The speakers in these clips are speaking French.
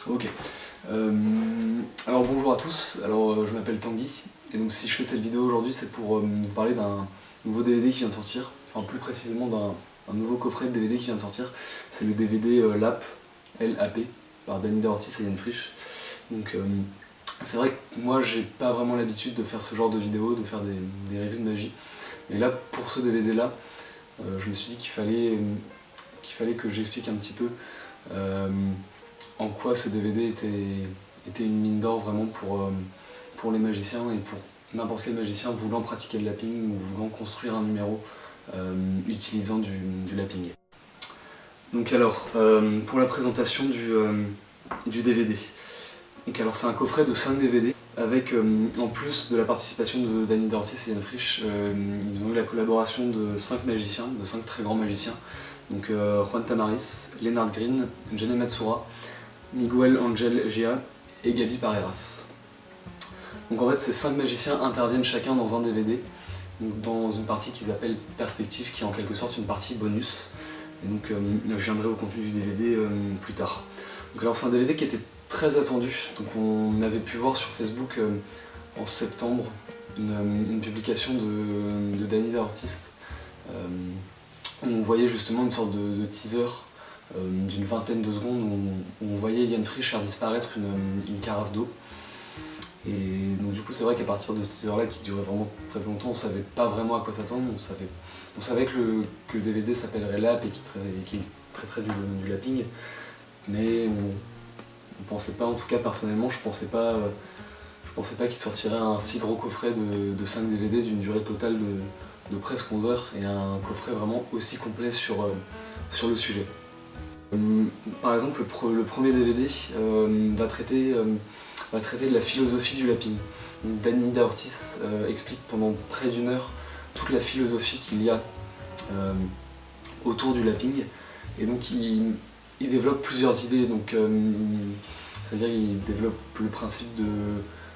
Ok. Alors bonjour à tous, je m'appelle Tanguy, et donc si je fais cette vidéo aujourd'hui c'est pour vous parler d'un nouveau DVD qui vient de sortir, enfin plus précisément d'un nouveau coffret de DVD qui vient de sortir. C'est le DVD LAP, L-A-P, par Danny Ortiz et Yann Frisch. Donc c'est vrai que moi j'ai pas vraiment l'habitude de faire ce genre de vidéos, de faire des reviews de magie. Mais là pour ce DVD là, je me suis dit qu'il fallait que j'explique un petit peu en quoi ce DVD était une mine d'or vraiment pour les magiciens et pour n'importe quel magicien voulant pratiquer le lapping ou voulant construire un numéro utilisant du lapping. Donc alors, pour la présentation du DVD. Donc alors c'est un coffret de 5 DVD avec, en plus de la participation de Danny Ortiz et Yann Frisch, ils ont eu la collaboration de 5 magiciens, de 5 très grands magiciens. Donc Juan Tamariz, Leonard Green, Jenny Matsura, Miguel Angel Gia et Gaby Pareras. Donc en fait ces 5 magiciens interviennent chacun dans un DVD, dans une partie qu'ils appellent Perspective, qui est en quelque sorte une partie bonus. Et donc je viendrai au contenu du DVD plus tard. Donc alors c'est un DVD qui était très attendu, donc on avait pu voir sur Facebook en septembre une publication de Danny Ortiz où on voyait justement une sorte de teaser d'une vingtaine de secondes où on voyait Yann Frisch faire disparaître une carafe d'eau. Et donc du coup c'est vrai qu'à partir de ce teaser là qui durait vraiment très longtemps, on savait pas vraiment à quoi s'attendre. On savait que le DVD s'appellerait LAP et qu'il traiterait du lapping, mais on pensait pas, en tout cas personnellement je pensais pas qu'il sortirait un si gros coffret de 5 DVD d'une durée totale de presque 11 heures et un coffret vraiment aussi complet sur le sujet. Par exemple, le premier DVD va traiter de la philosophie du lapping. Danny Ortiz explique pendant près d'une heure toute la philosophie qu'il y a autour du lapping, et donc il développe plusieurs idées. C'est-à-dire il développe le principe de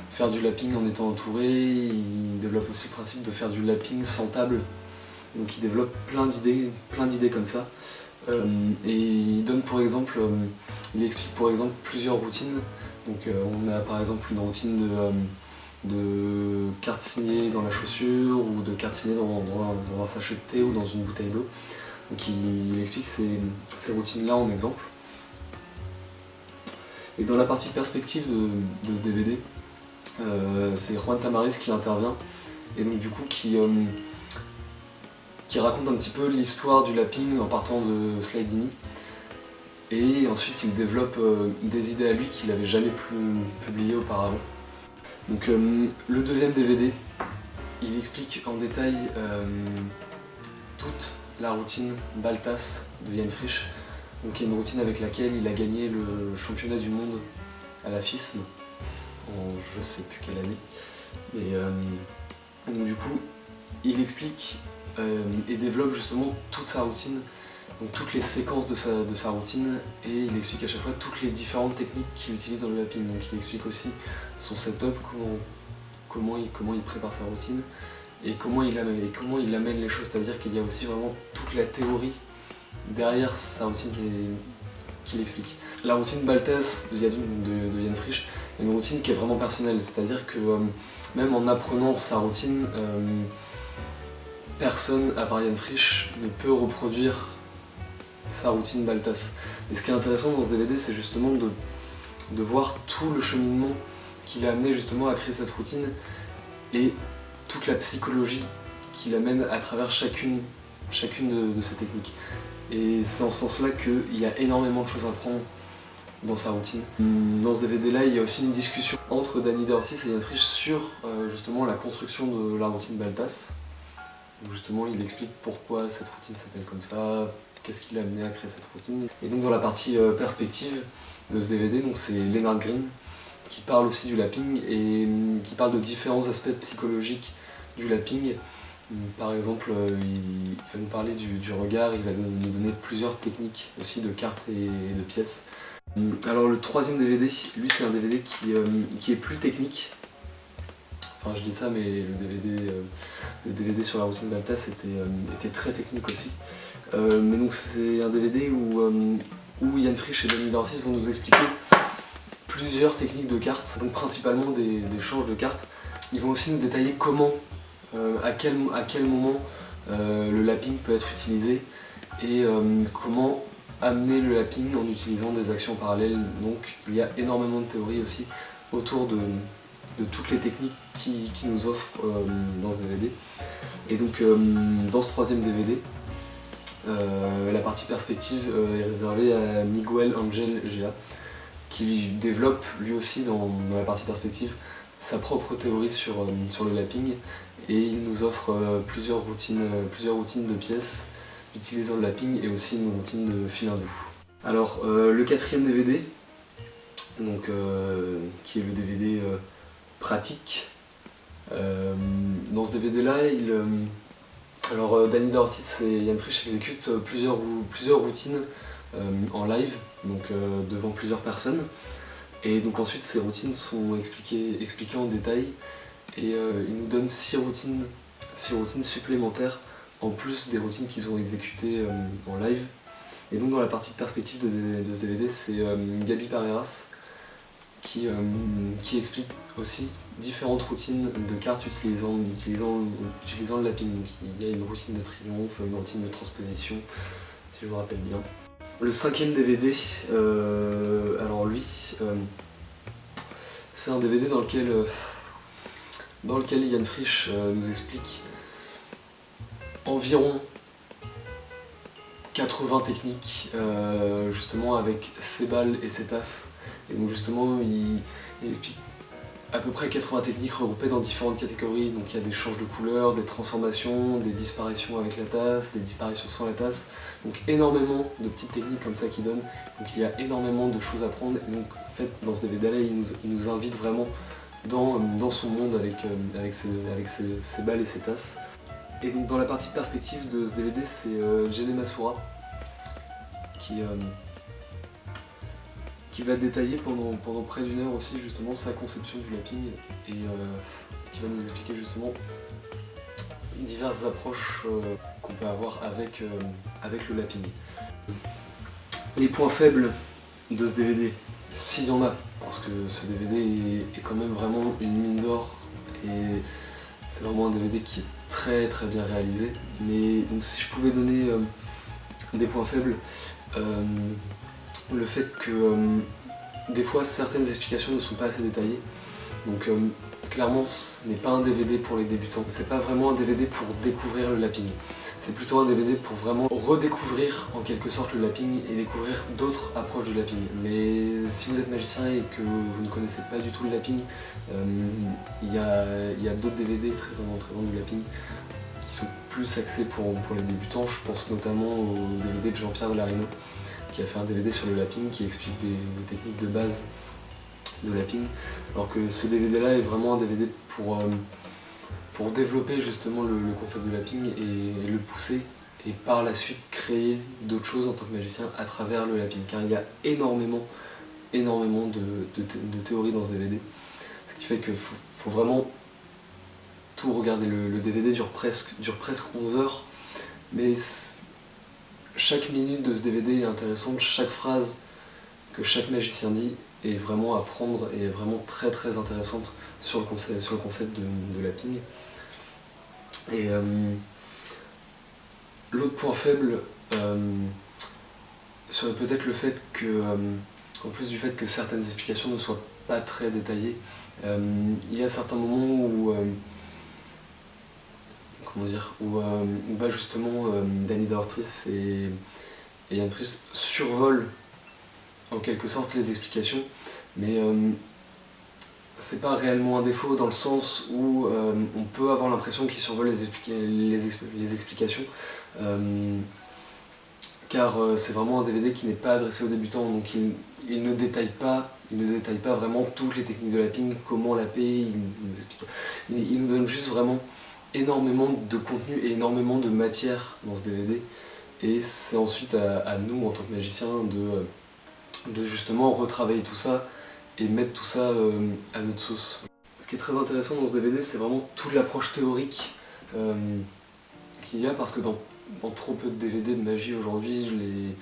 faire du lapping en étant entouré, il développe aussi le principe de faire du lapping sans table. Donc il développe plein d'idées comme ça. Et il donne il explique par exemple plusieurs routines. Donc on a par exemple une routine de cartes signées dans la chaussure ou de cartes signées dans un sachet de thé ou dans une bouteille d'eau. Donc il explique ces routines-là en exemple. Et dans la partie perspective de ce DVD, c'est Juan Tamariz qui intervient et donc du coup qui raconte un petit peu l'histoire du lapping en partant de Slidini, et ensuite il développe des idées à lui qu'il n'avait jamais pu publier auparavant. Donc le deuxième DVD, il explique en détail toute la routine Baltas de Yann Frisch, donc il y a une routine avec laquelle il a gagné le championnat du monde à la FISM en je sais plus quelle année. Donc du coup il explique et développe justement toute sa routine, donc toutes les séquences de sa routine, et il explique à chaque fois toutes les différentes techniques qu'il utilise dans le lapping. Donc il explique aussi son setup, comment il prépare sa routine et comment il amène les choses, c'est-à-dire qu'il y a aussi vraiment toute la théorie derrière sa routine qu'il explique. La routine Baltas de Yann Frisch est une routine qui est vraiment personnelle, c'est-à-dire que même en apprenant sa routine, personne à part Yann Frisch ne peut reproduire sa routine Baltas. Et ce qui est intéressant dans ce DVD, c'est justement de voir tout le cheminement qui l'a amené justement à créer cette routine et toute la psychologie qui l'amène à travers chacune de ces techniques. Et c'est en ce sens-là qu'il y a énormément de choses à prendre dans sa routine. Dans ce DVD-là, il y a aussi une discussion entre Danny Ortiz et Yann Frisch sur justement la construction de la routine Baltas. Donc justement, il explique pourquoi cette routine s'appelle comme ça, qu'est-ce qui l'a amené à créer cette routine. Et donc dans la partie perspective de ce DVD, c'est Leonard Green qui parle aussi du lapping et qui parle de différents aspects psychologiques du lapping. Par exemple, il va nous parler du regard, il va nous donner plusieurs techniques aussi de cartes et de pièces. Alors le troisième DVD, lui c'est un DVD qui est plus technique. Enfin je dis ça, mais le DVD sur la routine Baltas était très technique aussi. Mais donc c'est un DVD où Yann Frisch et Danny Ortiz vont nous expliquer plusieurs techniques de cartes, donc principalement des changes de cartes. Ils vont aussi nous détailler comment, à quel moment le lapping peut être utilisé et comment amener le lapping en utilisant des actions parallèles. Donc il y a énormément de théories aussi autour de toutes les techniques qui nous offrent dans ce DVD. Et donc dans ce troisième DVD, la partie perspective est réservée à Miguel Angel Gea, qui développe lui aussi dans la partie perspective sa propre théorie sur le lapping, et il nous offre plusieurs routines de pièces utilisant le lapping et aussi une routine de fil hindou. Alors le quatrième DVD, donc, qui est le DVD pratique, dans ce DVD là, Danny D'Ortiz et Jan Frisch exécutent plusieurs routines en live, donc devant plusieurs personnes. Et donc ensuite ces routines sont expliquées en détail, et ils nous donnent 6 routines supplémentaires en plus des routines qu'ils ont exécutées en live. Et donc dans la partie de perspective de ce DVD, c'est Gaby Pareras qui explique aussi différentes routines de cartes utilisant le lapping. Il y a une routine de triomphe, une routine de transposition, si je me rappelle bien. Le cinquième DVD, alors lui, c'est un DVD dans lequel Jan Frisch nous explique environ 80 techniques, justement avec ses balles et ses tasses. Et donc justement, il explique à peu près 80 techniques regroupées dans différentes catégories. Donc il y a des changes de couleurs, des transformations, des disparitions avec la tasse, des disparitions sans la tasse. Donc énormément de petites techniques comme ça qu'il donne. Donc il y a énormément de choses à prendre. Et donc en fait, dans ce DVD-là, il nous invite vraiment dans son monde avec ses balles et ses tasses. Et donc dans la partie perspective de ce DVD, c'est Jenny Masura qui va détailler pendant près d'1 heure aussi justement sa conception du lapping, et qui va nous expliquer justement diverses approches qu'on peut avoir avec le lapping. Les points faibles de ce DVD, s'il y en a, parce que ce DVD est quand même vraiment une mine d'or, et c'est vraiment un DVD qui est très très bien réalisé. Mais donc si je pouvais donner des points faibles, le fait que des fois certaines explications ne sont pas assez détaillées. Donc clairement ce n'est pas un DVD pour les débutants, c'est pas vraiment un DVD pour découvrir le lapping. C'est plutôt un DVD pour vraiment redécouvrir en quelque sorte le lapping et découvrir d'autres approches du lapping. Mais si vous êtes magicien et que vous ne connaissez pas du tout le lapping, il y a d'autres DVD très dans du lapping qui sont plus axés pour les débutants. Je pense notamment au DVD de Jean-Pierre Valarino, qui a fait un DVD sur le lapping qui explique des techniques de base de lapping, alors que ce DVD là est vraiment un DVD pour développer justement le concept de lapping et le pousser, et par la suite créer d'autres choses en tant que magicien à travers le lapping, car il y a énormément de théories dans ce DVD, ce qui fait qu'il faut vraiment tout regarder. Le DVD dure presque 11 heures, mais chaque minute de ce DVD est intéressante, chaque phrase que chaque magicien dit est vraiment à prendre et est vraiment très très intéressante sur le concept de lapping. Et l'autre point faible serait peut-être le fait que, en plus du fait que certaines explications ne soient pas très détaillées, il y a certains moments où justement Danny D'Ortiz et Jan Frisch survolent en quelque sorte les explications, mais c'est pas réellement un défaut dans le sens où on peut avoir l'impression qu'ils survolent les explications, car c'est vraiment un DVD qui n'est pas adressé aux débutants, donc il ne détaille pas vraiment toutes les techniques de lapping, comment lapper, il nous donne juste vraiment énormément de contenu et énormément de matière dans ce DVD, et c'est ensuite à nous en tant que magiciens de justement retravailler tout ça et mettre tout ça à notre sauce. Ce qui est très intéressant dans ce DVD, c'est vraiment toute l'approche théorique qu'il y a, parce que dans trop peu de DVD de magie aujourd'hui, les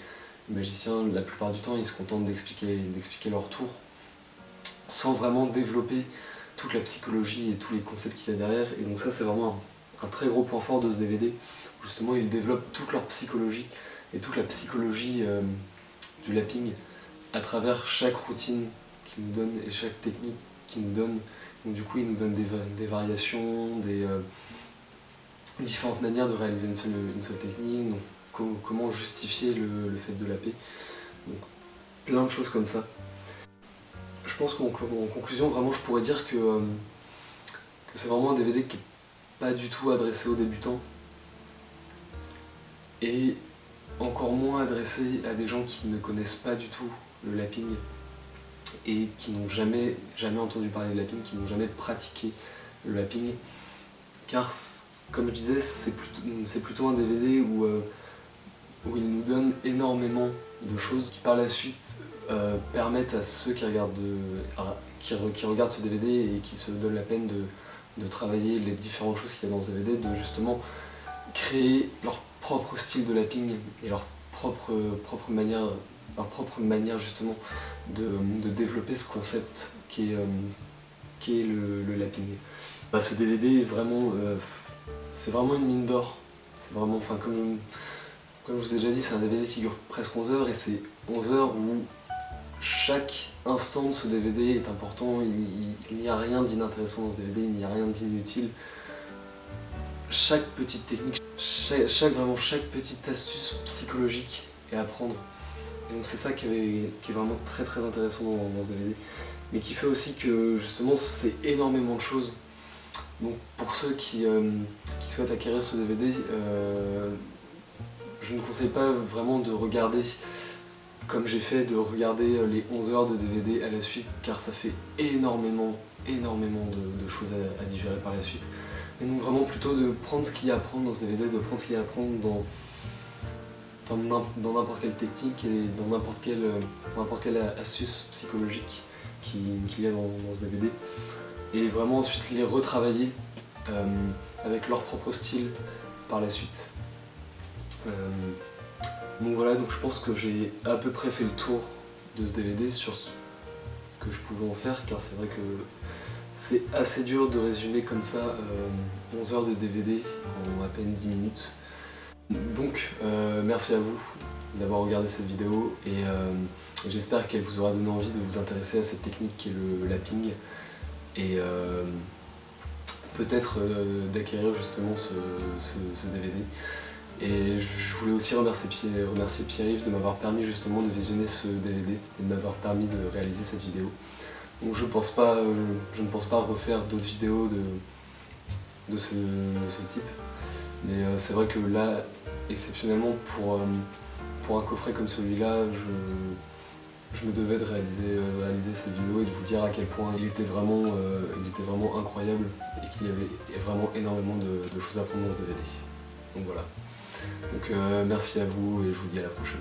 magiciens, la plupart du temps, ils se contentent d'expliquer leur tour. sans vraiment développer toute la psychologie et tous les concepts qu'il y a derrière. Et donc ça c'est vraiment un très gros point fort de ce DVD. Justement ils développent toute leur psychologie et toute la psychologie du lapping à travers chaque routine qu'ils nous donnent et chaque technique qu'ils nous donnent. Donc du coup ils nous donnent des variations, des différentes manières de réaliser une seule technique, donc comment justifier le fait de lapper. Donc plein de choses comme ça. Je pense qu'en conclusion, vraiment, je pourrais dire que c'est vraiment un DVD qui n'est pas du tout adressé aux débutants et encore moins adressé à des gens qui ne connaissent pas du tout le lapping et qui n'ont jamais entendu parler de lapping, qui n'ont jamais pratiqué le lapping. Car, comme je disais, c'est plutôt un DVD où il nous donne énormément de choses qui par la suite permettent à ceux qui regardent ce DVD et qui se donnent la peine de travailler les différentes choses qu'il y a dans ce DVD, de justement créer leur propre style de lapping et leur propre manière justement de développer ce concept qui est le lapping. Ce DVD est vraiment, c'est vraiment une mine d'or. C'est vraiment, enfin comme je vous ai déjà dit, c'est un DVD qui dure presque 11 heures et c'est 11 heures où chaque instant de ce DVD est important, il n'y a rien d'inintéressant dans ce DVD, il n'y a rien d'inutile. Chaque petite technique, vraiment chaque petite astuce psychologique est à prendre. Et donc c'est ça qui est vraiment très très intéressant dans ce DVD. Mais qui fait aussi que justement c'est énormément de choses. Donc pour ceux qui souhaitent acquérir ce DVD, je ne conseille pas vraiment de regarder comme j'ai fait, de regarder les 11 heures de DVD à la suite, car ça fait énormément de choses à digérer par la suite. Et donc vraiment plutôt de prendre ce qu'il y a à prendre dans ce DVD, de prendre ce qu'il y a à prendre dans n'importe quelle technique et dans n'importe quelle astuce psychologique qu'il y a dans ce DVD. Et vraiment ensuite les retravailler avec leur propre style par la suite. Donc voilà, donc je pense que j'ai à peu près fait le tour de ce DVD sur ce que je pouvais en faire, car c'est vrai que c'est assez dur de résumer comme ça 11 heures de DVD en à peine 10 minutes. Donc merci à vous d'avoir regardé cette vidéo et j'espère qu'elle vous aura donné envie de vous intéresser à cette technique qui est le lapping et peut-être d'acquérir justement ce DVD. Et je voulais aussi remercier Pierre-Yves de m'avoir permis justement de visionner ce DVD et de m'avoir permis de réaliser cette vidéo. Donc je ne pense pas refaire d'autres vidéos de ce type. Mais c'est vrai que là, exceptionnellement, pour un coffret comme celui-là, je me devais de réaliser cette vidéo et de vous dire à quel point il était vraiment incroyable et qu'il y avait vraiment énormément de choses à prendre dans ce DVD. Donc voilà. Donc merci à vous et je vous dis à la prochaine.